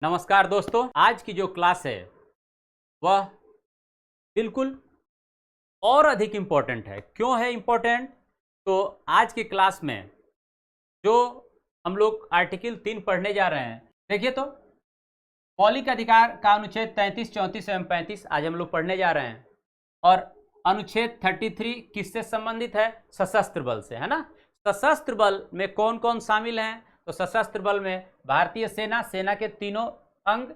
नमस्कार दोस्तों, आज की जो क्लास है वह बिल्कुल और अधिक इम्पोर्टेंट है। क्यों है इम्पोर्टेंट? तो आज की क्लास में जो हम लोग आर्टिकल 3 पढ़ने जा रहे हैं, देखिए तो मौलिक अधिकार का अनुच्छेद 33, 34 एवं 35 आज हम लोग पढ़ने जा रहे हैं। और अनुच्छेद 33 किससे संबंधित है? सशस्त्र बल से, है ना। सशस्त्र बल में कौन कौन शामिल हैं? तो सशस्त्र बल में भारतीय सेना, सेना के तीनों अंग,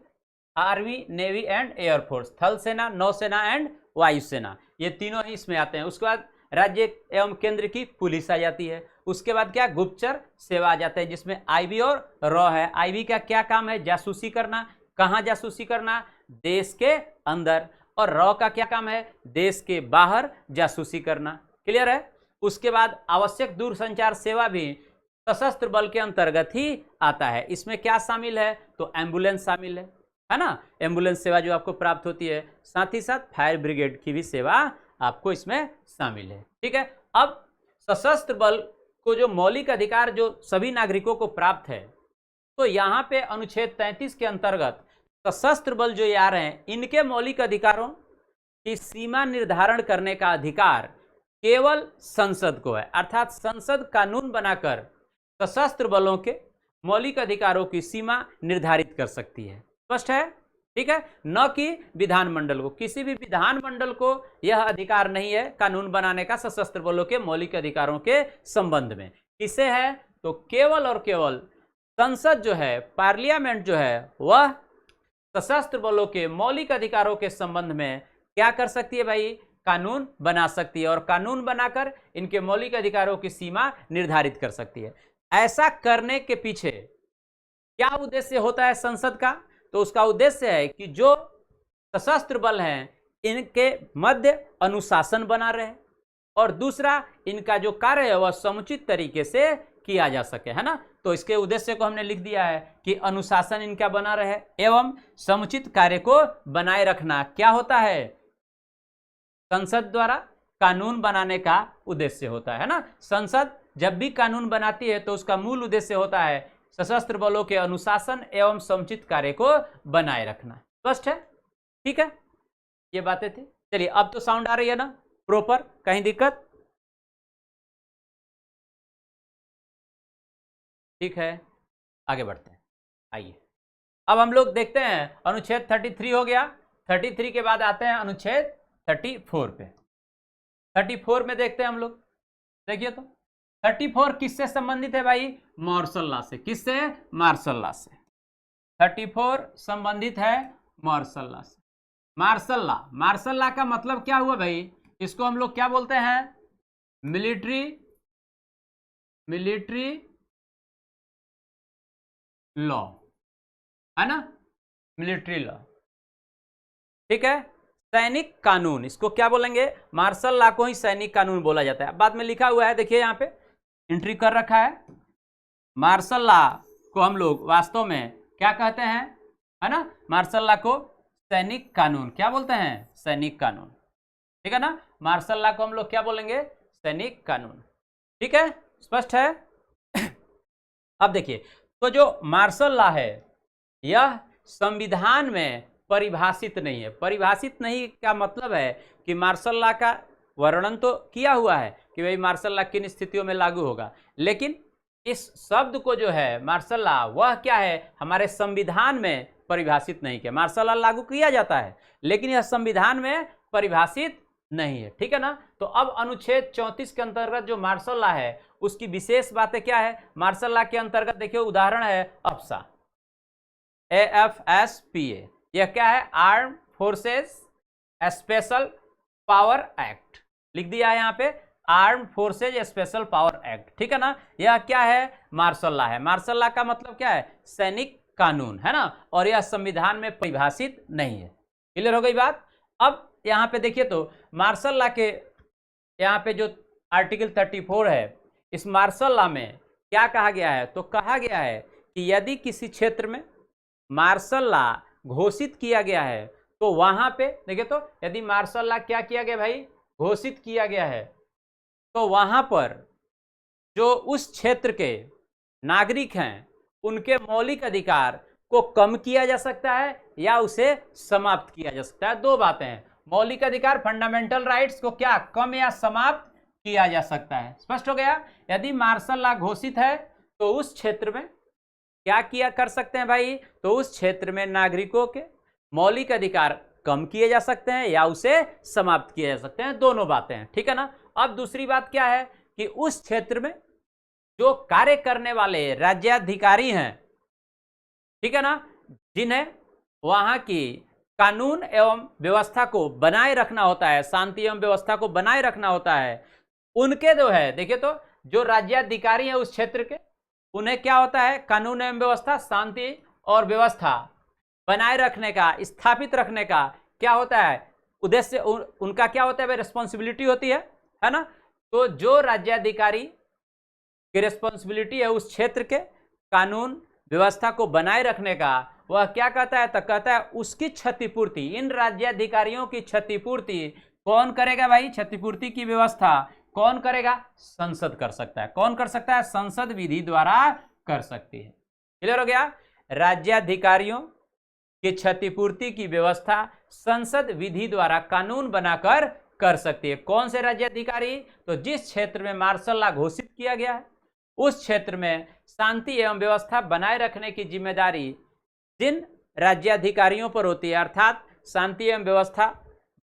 आर्मी, नेवी एंड एयरफोर्स, थल सेना, नौसेना एंड वायुसेना, ये तीनों ही इसमें आते हैं। उसके बाद राज्य एवं केंद्र की पुलिस आ जाती है। उसके बाद क्या? गुप्तचर सेवा आ जाता है, जिसमें आईबी और रॉ है। आईबी का क्या काम है? जासूसी करना। कहाँ जासूसी करना? देश के अंदर। और रॉ का क्या काम है? देश के बाहर जासूसी करना। क्लियर है? उसके बाद आवश्यक दूरसंचार सेवा भी सशस्त्र बल के अंतर्गत ही आता है। इसमें क्या शामिल है? तो एम्बुलेंस शामिल है ना। एम्बुलेंस सेवा जो आपको प्राप्त होती है, साथ ही साथ फायर ब्रिगेड की भी सेवा आपको इसमें शामिल है। ठीक है। अब सशस्त्र बल को जो मौलिक अधिकार जो सभी नागरिकों को प्राप्त है, तो यहाँ पे अनुच्छेद 33 के अंतर्गत सशस्त्र बल जो ये आ रहे हैं, इनके मौलिक अधिकारों की सीमा निर्धारण करने का अधिकार केवल संसद को है। अर्थात संसद कानून बनाकर सशस्त्र बलों के मौलिक अधिकारों की सीमा निर्धारित कर सकती है। स्पष्ट है? ठीक है। न कि विधानमंडल को। किसी भी विधानमंडल को यह अधिकार नहीं है कानून बनाने का सशस्त्र बलों के मौलिक अधिकारों के संबंध में। किसे है? तो केवल और केवल संसद जो है, पार्लियामेंट जो है, वह सशस्त्र बलों के मौलिक अधिकारों के संबंध में क्या कर सकती है भाई? कानून बना सकती है, और कानून बनाकर इनके मौलिक अधिकारों की सीमा निर्धारित कर सकती है। ऐसा करने के पीछे क्या उद्देश्य होता है संसद का? तो उसका उद्देश्य है कि जो सशस्त्र बल हैं, इनके मध्य अनुशासन बना रहे, और दूसरा, इनका जो कार्य है वह समुचित तरीके से किया जा सके, है ना। तो इसके उद्देश्य को हमने लिख दिया है कि अनुशासन इनका बना रहे एवं समुचित कार्य को बनाए रखना क्या होता है? संसद द्वारा कानून बनाने का उद्देश्य होता है ना। संसद जब भी कानून बनाती है तो उसका मूल उद्देश्य होता है सशस्त्र बलों के अनुशासन एवं समुचित कार्य को बनाए रखना। स्पष्ट है? ठीक है, ये बातें थी। चलिए, अब तो साउंड आ रही है ना प्रॉपर? कहीं दिक्कत? ठीक है, आगे बढ़ते हैं। आइए, अब हम लोग देखते हैं अनुच्छेद 33 हो गया। 33 के बाद आते हैं अनुच्छेद 34 पे। 34 में देखते हैं हम लोग। देखिए तो 34 किससे संबंधित है भाई? मार्शल लॉ से। किससे? मार्शल लॉ से। 34 संबंधित है मार्शल लॉ से। मार्शल लॉ, मार्शल लॉ का मतलब क्या हुआ भाई? इसको हम लोग क्या बोलते हैं? मिलिट्री लॉ, है ना। मिलिट्री लॉ, ठीक है। सैनिक कानून, इसको क्या बोलेंगे? मार्शल लॉ को ही सैनिक कानून बोला जाता है। बाद में लिखा हुआ है, देखिए यहाँ पे एंट्री कर रखा है। मार्शल लॉ को हम लोग वास्तव में क्या कहते हैं, है ना। मार्शल लॉ को सैनिक कानून क्या बोलते हैं? सैनिक कानून, ठीक है ना। मार्शल लॉ को हम लोग क्या बोलेंगे? सैनिक कानून, ठीक है। स्पष्ट है? अब देखिए, तो जो मार्शल लॉ है यह संविधान में परिभाषित नहीं है। परिभाषित नहीं का मतलब है कि मार्शल लॉ का वर्णन तो किया हुआ है कि भाई मार्शल लॉ किन स्थितियों में लागू होगा, लेकिन इस शब्द को जो है मार्शल लॉ, वह क्या है? हमारे संविधान में परिभाषित नहीं किया। मार्शल लॉ लागू किया जाता है लेकिन यह संविधान में परिभाषित नहीं है, ठीक है ना। तो अब अनुच्छेद 34 के अंतर्गत जो मार्शल लॉ है उसकी विशेष बातें क्या है? मार्शल लॉ के अंतर्गत देखिए, उदाहरण है अफसा, AFSPA, यह क्या है? Arm forces special power act, लिख दिया है यहाँ पे, arm forces special power act, ठीक है ना। यह क्या है? मार्शल लॉ है। मार्शल लॉ का मतलब क्या है? सैनिक कानून, है ना। और यह संविधान में परिभाषित नहीं है। क्लियर हो गई बात? अब यहाँ पे देखिए तो मार्शल लॉ के यहाँ पे जो आर्टिकल 34 है, इस मार्शल लॉ में क्या कहा गया है? तो कहा गया है कि यदि किसी क्षेत्र में मार्शल लॉ घोषित किया गया है तो वहां पे देखिए तो, यदि मार्शल लॉ क्या किया गया भाई? घोषित किया गया है, तो वहां पर जो उस क्षेत्र के नागरिक हैं उनके मौलिक अधिकार को कम किया जा सकता है या उसे समाप्त किया जा सकता है। दो बातें हैं, मौलिक अधिकार फंडामेंटल राइट्स को क्या कम या समाप्त किया जा सकता है। स्पष्ट हो गया। यदि मार्शल लॉ घोषित है तो उस क्षेत्र में क्या किया कर सकते हैं भाई, तो उस क्षेत्र में नागरिकों के मौलिक अधिकार कम किए जा सकते हैं या उसे समाप्त किए जा सकते हैं। दोनों बातें हैं, ठीक है ना। अब दूसरी बात क्या है कि उस क्षेत्र में जो कार्य करने वाले राज्याधिकारी हैं, ठीक है ना, जिन्हें वहां की कानून एवं व्यवस्था को बनाए रखना होता है, शांति एवं व्यवस्था को बनाए रखना होता है, उनके जो है देखिए तो जो राज्याधिकारी है उस क्षेत्र के, उन्हें क्या होता है, कानून एवं व्यवस्था, शांति और व्यवस्था बनाए रखने का, स्थापित रखने का क्या होता है उद्देश्य, उनका क्या होता है भाई, रिस्पॉन्सिबिलिटी होती है ना। तो जो राज्याधिकारी की रिस्पॉन्सिबिलिटी है उस क्षेत्र के कानून व्यवस्था को बनाए रखने का, वह क्या कहता है, तो कहता है उसकी क्षतिपूर्ति, इन राज्याधिकारियों की क्षतिपूर्ति कौन करेगा भाई, क्षतिपूर्ति की व्यवस्था कौन करेगा, संसद कर सकता है। कौन कर सकता है, संसद विधि द्वारा कर सकती है। क्लियर हो गया। राज्याधिकारियों की क्षतिपूर्ति की व्यवस्था संसद विधि द्वारा कानून बनाकर कर सकती है। कौन से राज्याधिकारी, तो जिस क्षेत्र में मार्शल लॉ घोषित किया गया है उस क्षेत्र में शांति एवं व्यवस्था बनाए रखने की जिम्मेदारी जिन राज्याधिकारियों पर होती है, अर्थात शांति एवं व्यवस्था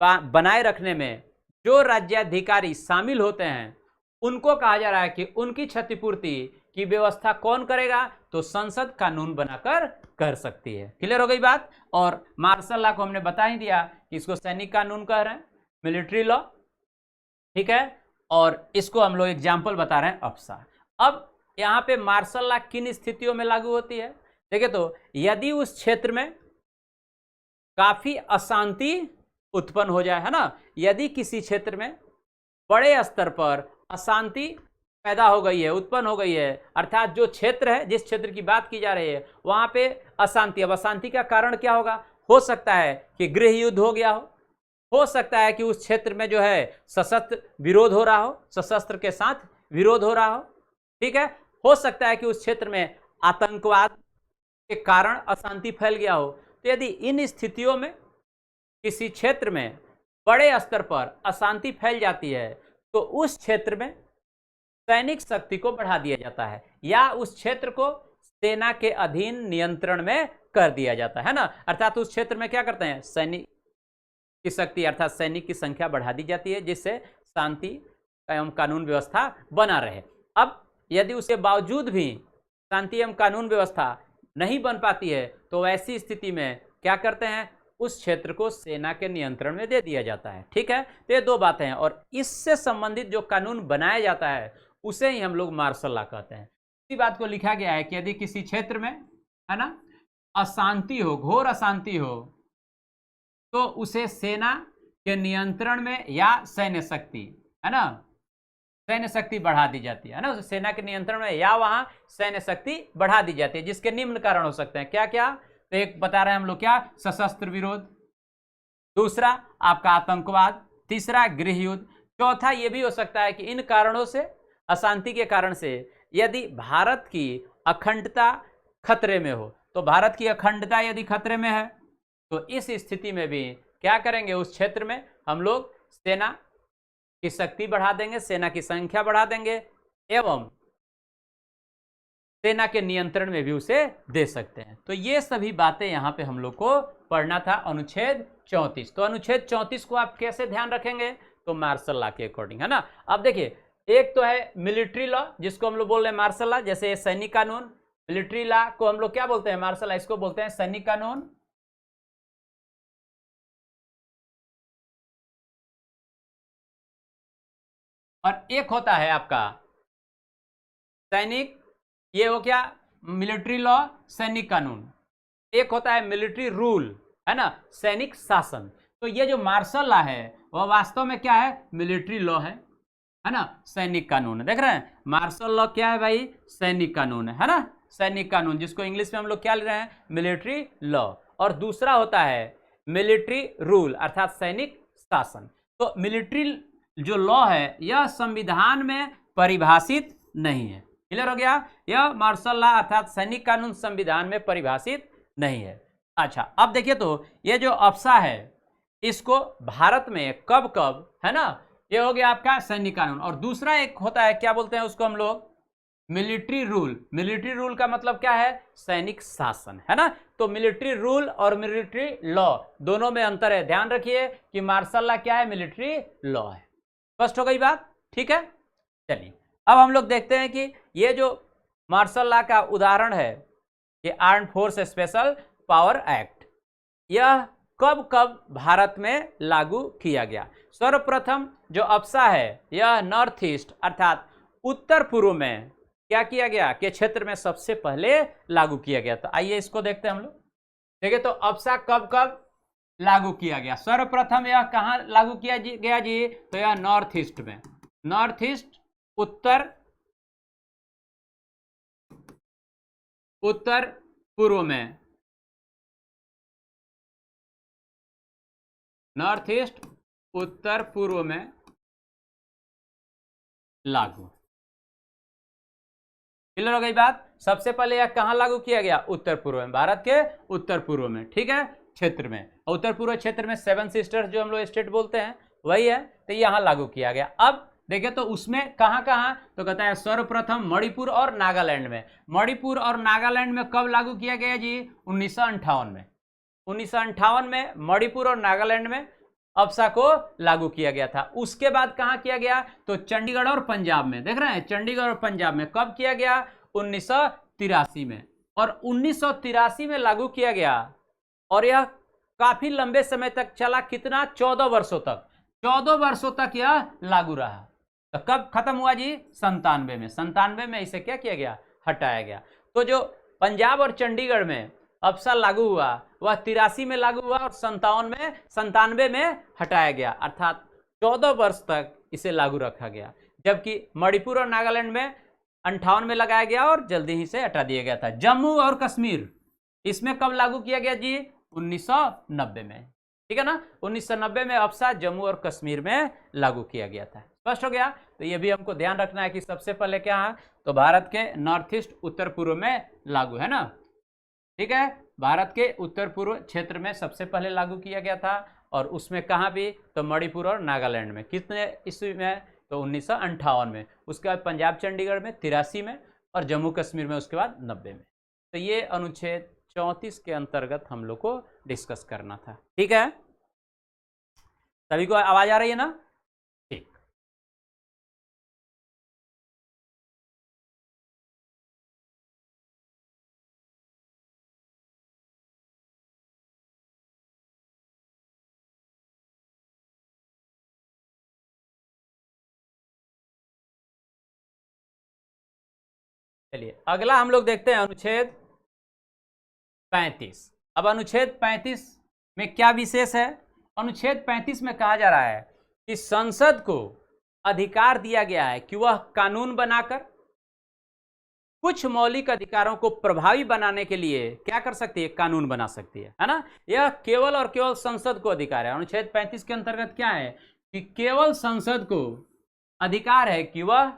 बनाए रखने में जो राज्याधिकारी शामिल होते हैं उनको कहा जा रहा है कि उनकी क्षतिपूर्ति की व्यवस्था कौन करेगा, तो संसद कानून बनाकर कर सकती है। क्लियर हो गई बात। और मार्शल लॉ को हमने बता ही दिया कि इसको सैनिक कानून कह रहे हैं, मिलिट्री लॉ, ठीक है। और इसको हम लोग एग्जाम्पल बता रहे हैं अफसा। अब यहाँ पे मार्शल लॉ किन स्थितियों में लागू होती है, देखिए तो यदि उस क्षेत्र में काफी अशांति उत्पन्न हो जाए, है ना, यदि किसी क्षेत्र में बड़े स्तर पर अशांति पैदा हो गई है, उत्पन्न हो गई है, अर्थात जो क्षेत्र है, जिस क्षेत्र की बात की जा रही है वहां पे अशांति, अब अशांति का कारण क्या होगा, हो सकता है कि गृह युद्ध हो गया हो सकता है कि उस क्षेत्र में जो है सशस्त्र विरोध हो रहा हो, सशस्त्र के साथ विरोध हो रहा हो, ठीक है, हो सकता है कि उस क्षेत्र में आतंकवाद के कारण अशांति फैल गया हो। तो यदि इन स्थितियों में किसी क्षेत्र में बड़े स्तर पर अशांति फैल जाती है तो उस क्षेत्र में सैनिक शक्ति को बढ़ा दिया जाता है या उस क्षेत्र को सेना के अधीन नियंत्रण में कर दिया जाता है ना, अर्थात उस क्षेत्र में क्या करते हैं, सैनिक की शक्ति अर्थात सैनिक की संख्या बढ़ा दी जाती है जिससे शांति एवं कानून व्यवस्था बना रहे। अब यदि उसके बावजूद भी शांति एवं कानून व्यवस्था नहीं बन पाती है तो ऐसी स्थिति में क्या करते हैं, उस क्षेत्र को सेना के नियंत्रण में दे दिया जाता है। ठीक है, तो ये दो बातें हैं और इससे संबंधित जो कानून बनाया जाता है उसे ही हम लोग मार्शल लॉ कहते हैं। इसी बात को लिखा गया है कि यदि किसी क्षेत्र में, है ना, अशांति हो, घोर अशांति हो, तो उसे सेना के नियंत्रण में या सैन्य शक्ति, है ना, सैन्य शक्ति बढ़ा दी जाती है ना, उसे सेना के नियंत्रण में या वहां सैन्य शक्ति बढ़ा दी जाती है, जिसके निम्न कारण हो सकते हैं। क्या क्या, तो एक बता रहे हैं हम लोग, क्या, सशस्त्र विरोध, दूसरा आपका आतंकवाद, तीसरा गृह युद्ध, चौथा ये भी हो सकता है कि इन कारणों से, अशांति के कारण से यदि भारत की अखंडता खतरे में हो, तो भारत की अखंडता यदि खतरे में है तो इस स्थिति में भी क्या करेंगे, उस क्षेत्र में हम लोग सेना की शक्ति बढ़ा देंगे, सेना की संख्या बढ़ा देंगे एवं सेना के नियंत्रण में भी उसे दे सकते हैं। तो ये सभी बातें यहाँ पे हम लोग को पढ़ना था, अनुच्छेद 34। तो अनुच्छेद 34 को आप कैसे ध्यान रखेंगे, तो मार्शल लॉ के अकॉर्डिंग, है ना। अब देखिए, एक तो है मिलिट्री लॉ जिसको हम लोग बोल रहे हैं मार्शल लॉ, जैसे सैनिक कानून, मिलिट्री लॉ को हम लोग क्या बोलते हैं, मार्शल लॉ, इसको बोलते हैं सैनिक कानून। और एक होता है आपका सैनिक, ये हो क्या, मिलिट्री लॉ, सैनिक कानून। एक होता है मिलिट्री रूल, है ना, सैनिक शासन। तो ये जो मार्शल लॉ है वह वास्तव में क्या है, मिलिट्री लॉ है ना, सैनिक कानून है। देख रहे हैं, मार्शल लॉ क्या है भाई, सैनिक कानून है ना, सैनिक कानून, जिसको इंग्लिश में हम लोग क्या ले रहे हैं, मिलिट्री लॉ। और दूसरा होता है मिलिट्री रूल अर्थात सैनिक शासन। तो मिलिट्री जो लॉ है यह संविधान में परिभाषित नहीं है। क्लियर हो गया, यह मार्शल लॉ अर्थात सैनिक कानून संविधान में परिभाषित नहीं है। अच्छा, अब देखिए तो ये जो अप्सा है इसको भारत में कब कब, है ना, ये हो गया आपका सैनिक कानून। और दूसरा एक होता है, क्या बोलते हैं उसको हम लोग, मिलिट्री रूल। मिलिट्री रूल का मतलब क्या है, सैनिक शासन, है ना। तो मिलिट्री रूल और मिलिट्री लॉ दोनों में अंतर है। ध्यान रखिए कि मार्शल लॉ क्या है, मिलिट्री लॉ है। स्पष्ट हो गई बात, ठीक है। चलिए अब हम लोग देखते हैं कि ये जो मार्शल लॉ का उदाहरण है, ये armed force special power act, यह कब कब भारत में लागू किया गया। सर्वप्रथम जो अप्सा है यह नॉर्थ ईस्ट अर्थात उत्तर पूर्व में क्या किया गया, के क्षेत्र में सबसे पहले लागू किया गया। तो आइए इसको देखते हैं हम लोग। देखिए तो अप्सा कब कब लागू किया गया। सर्वप्रथम यह कहां लागू किया गया जी, तो यह नॉर्थ ईस्ट में, नॉर्थ ईस्ट उत्तर पूर्व में, नॉर्थ ईस्ट उत्तर पूर्व में लागू। क्लियर हो गई बात। सबसे पहले यह कहां लागू किया गया, उत्तर पूर्व में, भारत के उत्तर पूर्व में, ठीक है, क्षेत्र में। उत्तर पूर्व क्षेत्र में सेवन सिस्टर्स जो हम लोग स्टेट बोलते हैं वही है, तो यहां लागू किया गया। अब देखिए तो उसमें कहां कहां, तो कहता है सर्वप्रथम मणिपुर और नागालैंड में। मणिपुर और नागालैंड में कब लागू किया गया जी, 1958 में। 1958 में मणिपुर और नागालैंड में अप्सा को लागू किया गया था। उसके बाद कहां किया गया, तो चंडीगढ़ और पंजाब में। देख रहे हैं, चंडीगढ़ और पंजाब में कब किया गया, 1983 में। और 1983 में लागू किया गया और यह काफी लंबे समय तक चला, कितना, 14 वर्षों तक। 14 वर्षों तक यह लागू रहा। तो कब खत्म हुआ जी, 97 में। 97 में इसे क्या किया गया, हटाया गया। तो जो पंजाब और चंडीगढ़ में अप्सा लागू हुआ वह 83 में लागू हुआ और 97 में हटाया गया, अर्थात 14 वर्ष तक इसे लागू रखा गया। जबकि मणिपुर और नागालैंड में 58 में लगाया गया और जल्दी ही से हटा दिया गया था। जम्मू और कश्मीर, इसमें कब लागू किया गया जी, 1990 में, ठीक है ना। 1990 में अप्सा जम्मू और कश्मीर में लागू किया गया था। स्पष्ट हो गया। तो ये भी हमको ध्यान रखना है कि सबसे पहले क्या है, तो भारत के नॉर्थ ईस्ट उत्तर पूर्व में लागू, है ना, ठीक है। भारत के उत्तर पूर्व क्षेत्र में सबसे पहले लागू किया गया था। और उसमें कहाँ भी, तो मणिपुर और नागालैंड में। कितने ईस्वी में, तो 1958 में। उसके बाद पंजाब चंडीगढ़ में 83 में और जम्मू कश्मीर में उसके बाद 90 में। तो ये अनुच्छेद 34 के अंतर्गत हम लोग को डिस्कस करना था, ठीक है। सभी को आवाज आ रही है ना, ठीक। चलिए अगला हम लोग देखते हैं अनुच्छेद 35। अब अनुच्छेद 35 में क्या विशेष है। अनुच्छेद 35 में कहा जा रहा है कि संसद को अधिकार दिया गया है कि वह कानून बनाकर कुछ मौलिक अधिकारों को प्रभावी बनाने के लिए क्या कर सकती है, कानून बना सकती है ना। यह केवल और केवल संसद को अधिकार है। अनुच्छेद 35 के अंतर्गत क्या है कि केवल संसद को अधिकार है कि वह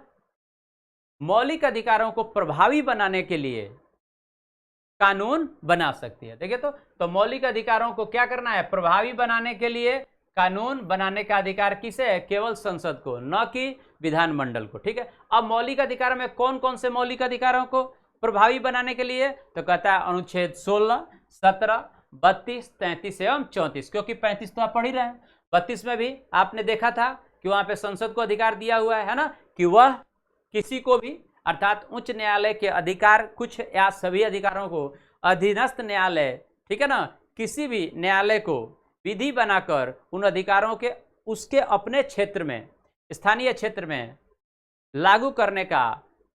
मौलिक अधिकारों को प्रभावी बनाने के लिए कानून बना सकती है। देखिए तो मौलिक अधिकारों को क्या करना है, प्रभावी बनाने के लिए कानून बनाने का अधिकार किसे है, केवल संसद को, न कि विधानमंडल को, ठीक है। अब मौलिक अधिकार में कौन कौन से मौलिक अधिकारों को प्रभावी बनाने के लिए, तो कहता है अनुच्छेद 16, 17, 32, 33 एवं 34। क्योंकि 35 तो आप पढ़ ही रहे हैं, 32 में भी आपने देखा था कि वहां पे संसद को अधिकार दिया हुआ है ना, कि वह किसी को भी, अर्थात उच्च न्यायालय के अधिकार कुछ या सभी अधिकारों को अधीनस्थ न्यायालय, ठीक है ना, किसी भी न्यायालय को विधि बनाकर उन अधिकारों के उसके अपने क्षेत्र में, स्थानीय क्षेत्र में लागू करने का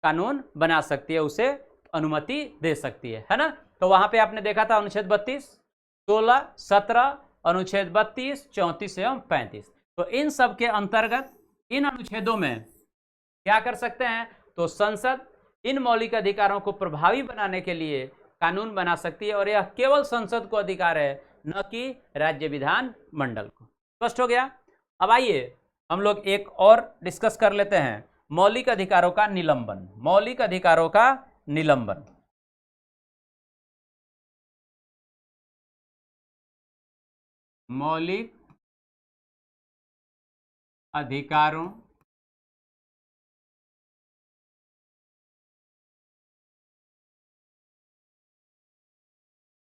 कानून बना सकती है, उसे अनुमति दे सकती है ना। तो वहां पे आपने देखा था अनुच्छेद 32, 16, 17, अनुच्छेद 32, 34 एवं 35। तो इन सब के अंतर्गत इन अनुच्छेदों में क्या कर सकते हैं, तो संसद इन मौलिक अधिकारों को प्रभावी बनाने के लिए कानून बना सकती है। और यह केवल संसद को अधिकार है, न कि राज्य विधान मंडल को। स्पष्ट हो गया। अब आइए हम लोग एक और डिस्कस कर लेते हैं, मौलिक अधिकारों का निलंबन। मौलिक अधिकारों का निलंबन, मौलिक अधिकारों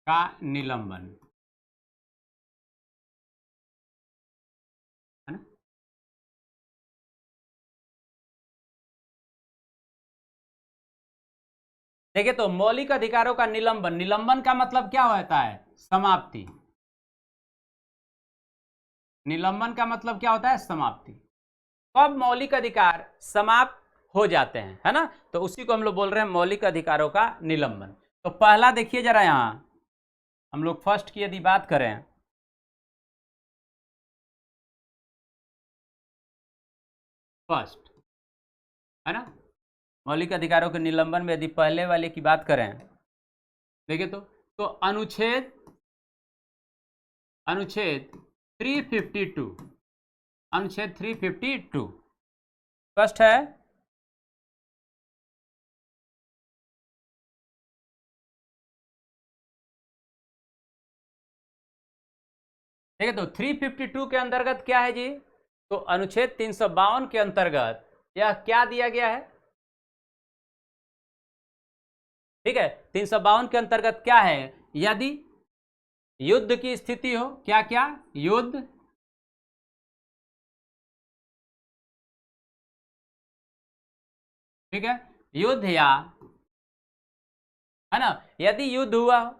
का निलंबन, है ना। देखिए, तो मौलिक अधिकारों का निलंबन, निलंबन का मतलब क्या होता है? समाप्ति। निलंबन का मतलब क्या होता है? समाप्ति। तो अब मौलिक अधिकार समाप्त हो जाते हैं, है ना, तो उसी को हम लोग बोल रहे हैं मौलिक अधिकारों का निलंबन। तो पहला देखिए जरा, यहां हम लोग फर्स्ट की यदि बात करें, फर्स्ट, है ना, मौलिक अधिकारों के निलंबन में यदि पहले वाले की बात करें, देखिए तो अनुच्छेद अनुच्छेद 352, अनुच्छेद 352 स्पष्ट है। ठीक है, तो 352 के अंतर्गत क्या है जी? तो अनुच्छेद 352 के अंतर्गत यह क्या दिया गया है? ठीक है, 352 के अंतर्गत क्या है? यदि युद्ध की स्थिति हो, क्या क्या? युद्ध, ठीक है, युद्ध या, है ना, यदि युद्ध हुआ हो,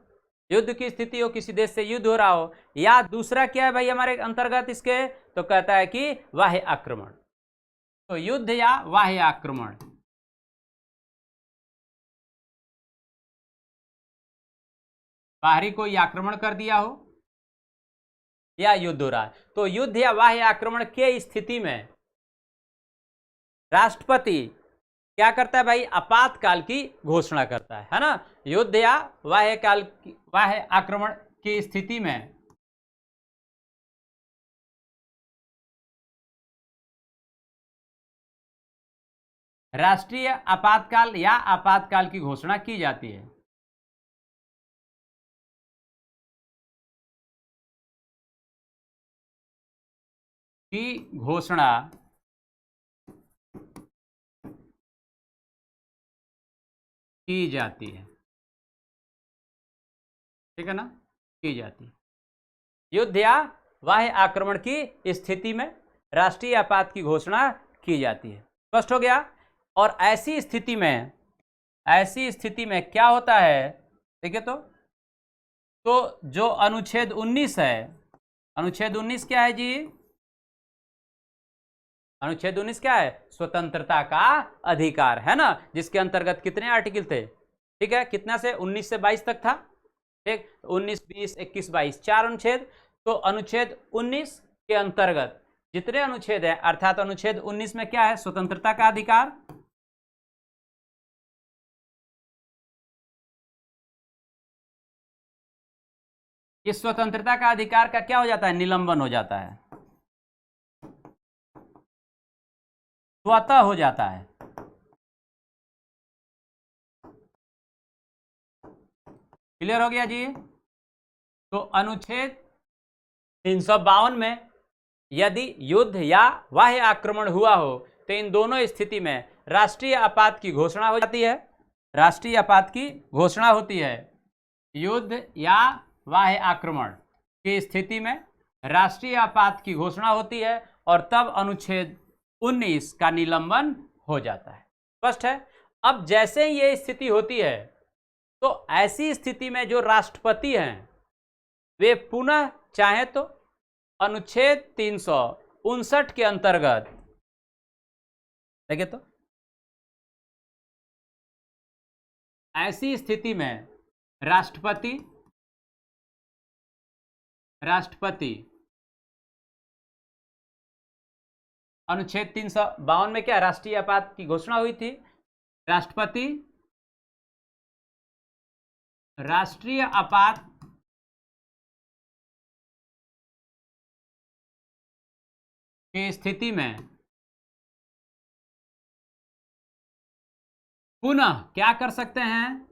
युद्ध की स्थिति हो, किसी देश से युद्ध हो रहा हो, या दूसरा क्या है भाई हमारे अंतर्गत इसके? तो कहता है कि बाह्य आक्रमण। तो युद्ध या बाह्य आक्रमण, बाहरी कोई आक्रमण कर दिया हो या युद्ध हो रहा है, तो युद्ध या बाह्य आक्रमण के स्थिति में राष्ट्रपति क्या करता है भाई? आपातकाल की घोषणा करता है ना। युद्ध या बाह्य काल, बाह्य आक्रमण की स्थिति में राष्ट्रीय आपातकाल या आपातकाल की घोषणा की जाती है। की घोषणा की जाती है, ठीक है ना, की जाती है। युद्ध या बाह्य आक्रमण की स्थिति में राष्ट्रीय आपात की घोषणा की जाती है। स्पष्ट हो गया। और ऐसी स्थिति में क्या होता है? देखिए, तो जो अनुच्छेद 19 है, अनुच्छेद 19 क्या है जी? अनुच्छेद 19 क्या है? स्वतंत्रता का अधिकार, है ना, जिसके अंतर्गत कितने आर्टिकल थे? ठीक है, कितना से? 19 से 22 तक था। ठीक, 19, 20, 21, 22, 4 अनुच्छेद। तो अनुच्छेद 19 के अंतर्गत जितने अनुच्छेद हैं, अर्थात अनुच्छेद 19 में क्या है? स्वतंत्रता का अधिकार। इस स्वतंत्रता का अधिकार का क्या हो जाता है? निलंबन हो जाता है, स्वतः हो जाता है। क्लियर हो गया जी? तो अनुच्छेद 352 में यदि युद्ध या बाह्य आक्रमण हुआ हो, तो इन दोनों स्थिति में राष्ट्रीय आपात की घोषणा हो जाती है। राष्ट्रीय आपात की घोषणा होती है। युद्ध या बाह्य आक्रमण की स्थिति में राष्ट्रीय आपात की घोषणा होती है, और तब अनुच्छेद 19 का निलंबन हो जाता है। स्पष्ट है। अब जैसे ही ये स्थिति होती है, तो ऐसी स्थिति में जो राष्ट्रपति हैं वे पुनः चाहे तो अनुच्छेद 359 के अंतर्गत, देखिए, तो ऐसी स्थिति में राष्ट्रपति राष्ट्रपति अनुच्छेद 352 में क्या राष्ट्रीय आपात की घोषणा हुई थी? राष्ट्रपति राष्ट्रीय आपात की स्थिति में पुनः क्या कर सकते हैं?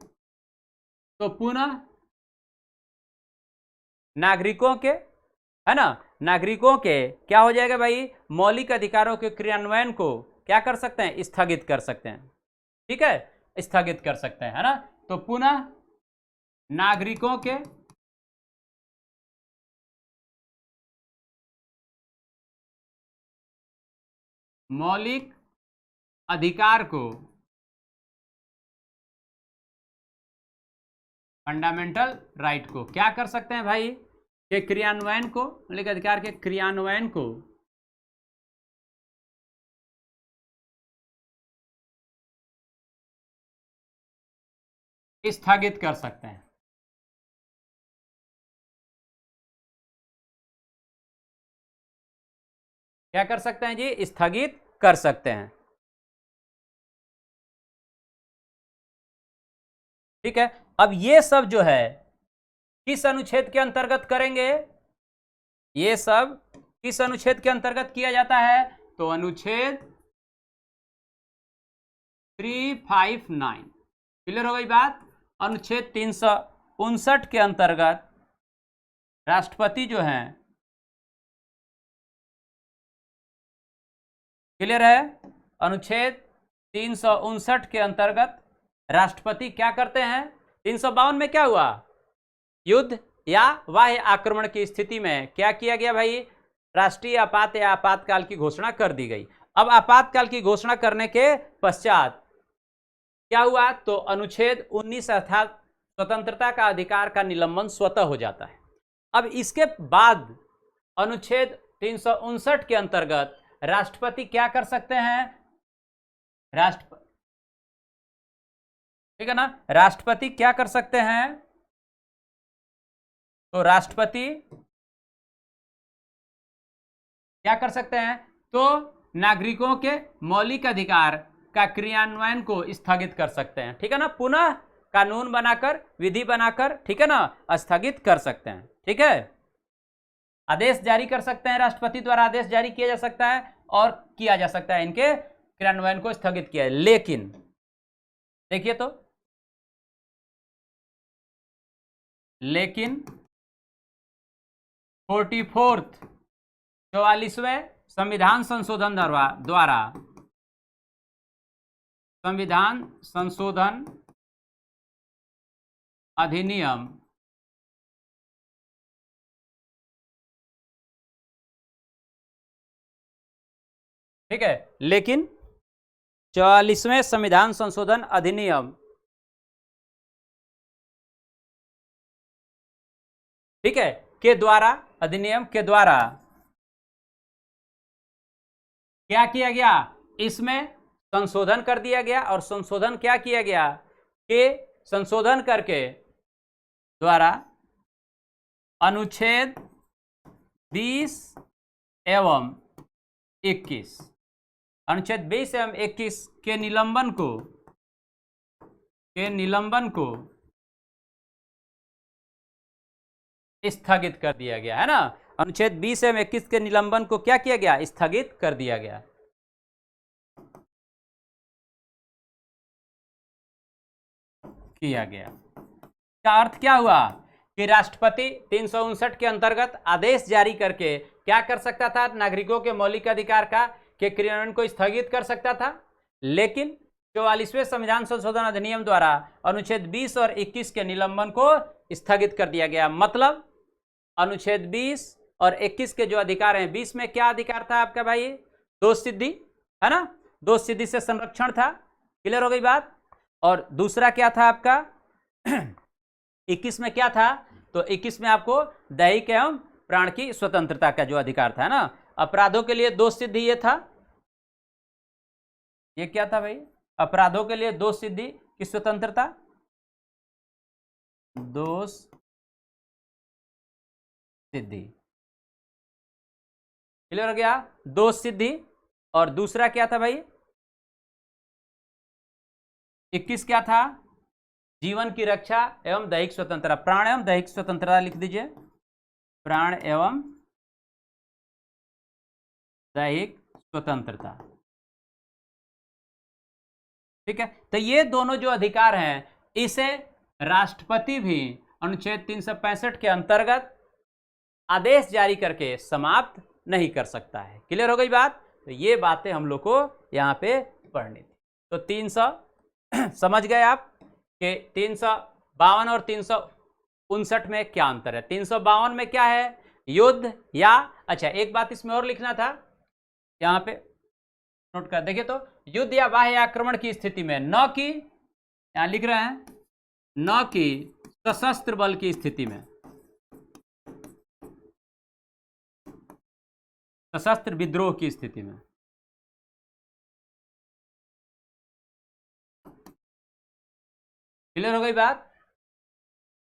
तो पुनः नागरिकों के है ना, नागरिकों के क्या हो जाएगा भाई, मौलिक अधिकारों के क्रियान्वयन को क्या कर सकते हैं, स्थगित कर सकते हैं। ठीक है, स्थगित कर सकते हैं, है ना। तो पुनः नागरिकों के मौलिक अधिकार को, फंडामेंटल राइट को क्या कर सकते हैं भाई, के क्रियान्वयन को, मौलिक अधिकार के क्रियान्वयन को स्थगित कर सकते हैं। क्या कर सकते हैं जी, स्थगित कर सकते हैं। ठीक है, अब ये सब जो है किस अनुच्छेद के अंतर्गत करेंगे, ये सब किस अनुच्छेद के अंतर्गत किया जाता है, तो अनुच्छेद 359। क्लियर हो गई बात। अनुच्छेद 359 के अंतर्गत राष्ट्रपति जो है, क्लियर है, अनुच्छेद 359 के अंतर्गत राष्ट्रपति क्या करते हैं। 352 में क्या हुआ, युद्ध या बाह्य आक्रमण की स्थिति में क्या किया गया भाई, राष्ट्रीय आपात या आपातकाल की घोषणा कर दी गई। अब आपातकाल की घोषणा करने के पश्चात क्या हुआ, तो अनुच्छेद 19 अर्थात स्वतंत्रता का अधिकार का निलंबन स्वतः हो जाता है। अब इसके बाद अनुच्छेद 359 के अंतर्गत राष्ट्रपति क्या कर सकते हैं, ठीक है ना, राष्ट्रपति क्या कर सकते हैं, तो राष्ट्रपति क्या कर सकते हैं, तो नागरिकों के मौलिक अधिकार का क्रियान्वयन को स्थगित कर सकते हैं। ठीक है ना, पुनः कानून बनाकर, विधि बनाकर, ठीक है ना, स्थगित कर सकते हैं। ठीक है, आदेश जारी कर सकते हैं, राष्ट्रपति द्वारा आदेश जारी किया जा सकता है और किया जा सकता है इनके क्रियान्वयन को स्थगित किया है। लेकिन देखिए तो, लेकिन 44वें संविधान संशोधन द्वारा संविधान संशोधन अधिनियम ठीक है, लेकिन 44वें संविधान संशोधन अधिनियम, ठीक है, के द्वारा, अधिनियम के द्वारा क्या किया गया, इसमें संशोधन कर दिया गया। और संशोधन क्या किया गया, कि संशोधन करके द्वारा अनुच्छेद 20 एवं 21, अनुच्छेद 20 एवं 21 के निलंबन को स्थगित कर दिया गया, है ना। अनुच्छेद 20 एवं 21 के निलंबन को क्या किया गया, स्थगित कर दिया गया। इसका अर्थ क्या हुआ, कि राष्ट्रपति 359 के अंतर्गत आदेश जारी करके क्या कर सकता था, नागरिकों के मौलिक अधिकार का के क्रियान्वयन को स्थगित कर सकता था। लेकिन 44वें संविधान संशोधन अधिनियम द्वारा अनुच्छेद 20 और 21 के निलंबन को स्थगित कर दिया गया। मतलब अनुच्छेद 20 और 21 के जो अधिकार हैं, 20 में क्या अधिकार था आपका भाई, दोष सिद्धि, है ना, दोष सिद्धि से संरक्षण था। क्लियर हो गई बात। और दूसरा क्या था आपका 21 में क्या था, तो 21 में आपको दैहिक एवं प्राण की स्वतंत्रता का जो अधिकार था, ना। अपराधों के लिए दोष सिद्धि ये था, ये क्या था भाई, अपराधों के लिए दोष सिद्धि की स्वतंत्रता, दोष सिद्धि। क्लियर हो गया, दोष सिद्धि। और दूसरा क्या था भाई, 21 क्या था, जीवन की रक्षा एवं दैहिक स्वतंत्रता, प्राण एवं दैहिक स्वतंत्रता लिख दीजिए, प्राण एवं दैहिक स्वतंत्रता। ठीक है, तो ये दोनों जो अधिकार हैं, इसे राष्ट्रपति भी अनुच्छेद 365 के अंतर्गत आदेश जारी करके समाप्त नहीं कर सकता है। क्लियर हो गई बात? तो ये बातें हम लोग को यहाँ पे पढ़नी थी। तो 300 समझ गए आप कि 352 और 359 में क्या अंतर है? 352 में क्या है? युद्ध या, अच्छा एक बात इसमें और लिखना था, यहाँ पे नोट कर देखिए, तो युद्ध या बाह्य आक्रमण की स्थिति में, न कि, यहां लिख रहे हैं, न कि सशस्त्र बल की स्थिति में, सशस्त्र विद्रोह की स्थिति में। क्लियर हो गई बात?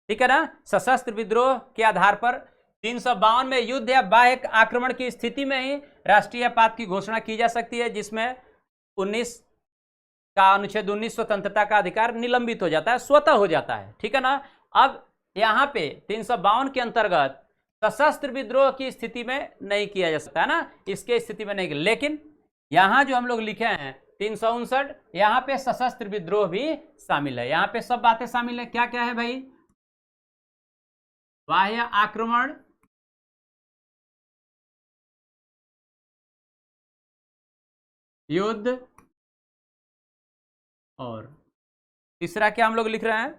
ठीक है ना? सशस्त्र विद्रोह के आधार पर 352 में युद्ध या बाह्य आक्रमण की स्थिति में ही राष्ट्रीय आपात की घोषणा की जा सकती है, जिसमें 19 का अनुच्छेद 19 स्वतंत्रता का अधिकार निलंबित हो जाता है, स्वतः हो जाता है। ठीक है ना? अब यहां पे 352 के अंतर्गत सशस्त्र विद्रोह की स्थिति में नहीं किया जा सकता है ना, इसके स्थिति में नहीं, लेकिन यहां जो हम लोग लिखे हैं 359, यहां पे सशस्त्र विद्रोह भी शामिल है। यहां पे सब बातें शामिल है। क्या क्या है भाई? बाह्य आक्रमण, युद्ध, और तीसरा क्या हम लोग लिख रहे हैं?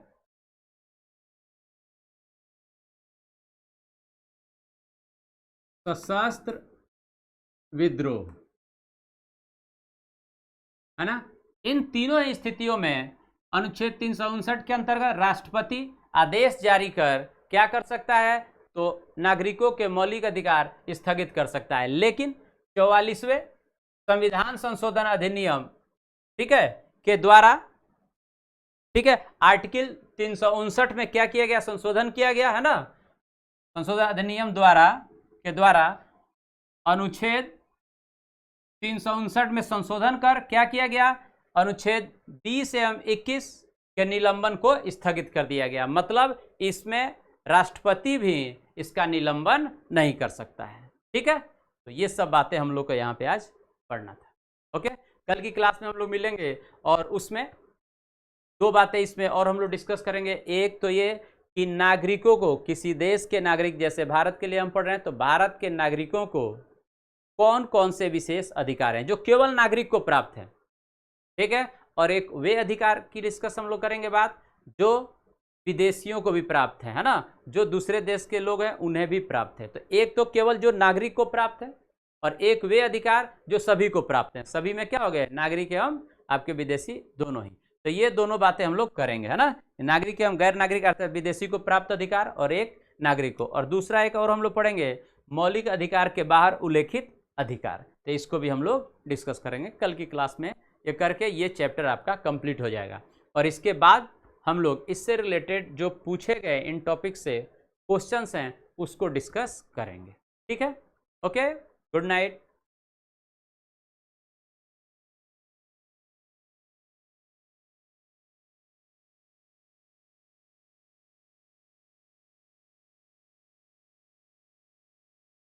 सशस्त्र विद्रोह, है ना? इन तीनों स्थितियों में अनुच्छेद 359 के अंतर्गत राष्ट्रपति आदेश जारी कर क्या कर सकता है? तो नागरिकों के मौलिक अधिकार स्थगित कर सकता है। लेकिन 44वें संविधान संशोधन अधिनियम, ठीक है, के द्वारा, ठीक है, आर्टिकल 359 में क्या किया गया? संशोधन किया गया है ना, संशोधन अधिनियम के द्वारा अनुच्छेद 359 में संशोधन कर क्या किया गया? अनुच्छेद 20 एवं 21 के निलंबन को स्थगित कर दिया गया। मतलब इसमें राष्ट्रपति भी इसका निलंबन नहीं कर सकता है। ठीक है, तो ये सब बातें हम लोग को यहाँ पे आज पढ़ना था। ओके, कल की क्लास में हम लोग मिलेंगे और उसमें दो बातें इसमें और हम लोग डिस्कस करेंगे। एक तो ये कि नागरिकों को, किसी देश के नागरिक, जैसे भारत के लिए हम पढ़ रहे हैं, तो भारत के नागरिकों को कौन कौन से विशेष अधिकार हैं जो केवल नागरिक को प्राप्त है। ठीक है, और एक वे अधिकार की डिस्कस हम लोग करेंगे बात जो विदेशियों को भी प्राप्त है ना, जो दूसरे देश के लोग हैं उन्हें भी प्राप्त है। तो एक तो केवल जो नागरिक को प्राप्त है और एक वे अधिकार जो सभी को प्राप्त है। सभी में क्या हो गया? नागरिक एवं आपके विदेशी दोनों ही। तो ये दोनों बातें हम लोग करेंगे, है ना, नागरिक एवं गैर नागरिक अर्थात विदेशी को प्राप्त अधिकार और एक नागरिक को, और दूसरा एक और हम लोग पढ़ेंगे मौलिक अधिकार के बाहर उल्लेखित अधिकार। तो इसको भी हम लोग डिस्कस करेंगे कल की क्लास में। ये करके ये चैप्टर आपका कंप्लीट हो जाएगा और इसके बाद हम लोग इससे रिलेटेड जो पूछे गए इन टॉपिक से क्वेश्चंस हैं उसको डिस्कस करेंगे। ठीक है, ओके, गुड नाइट।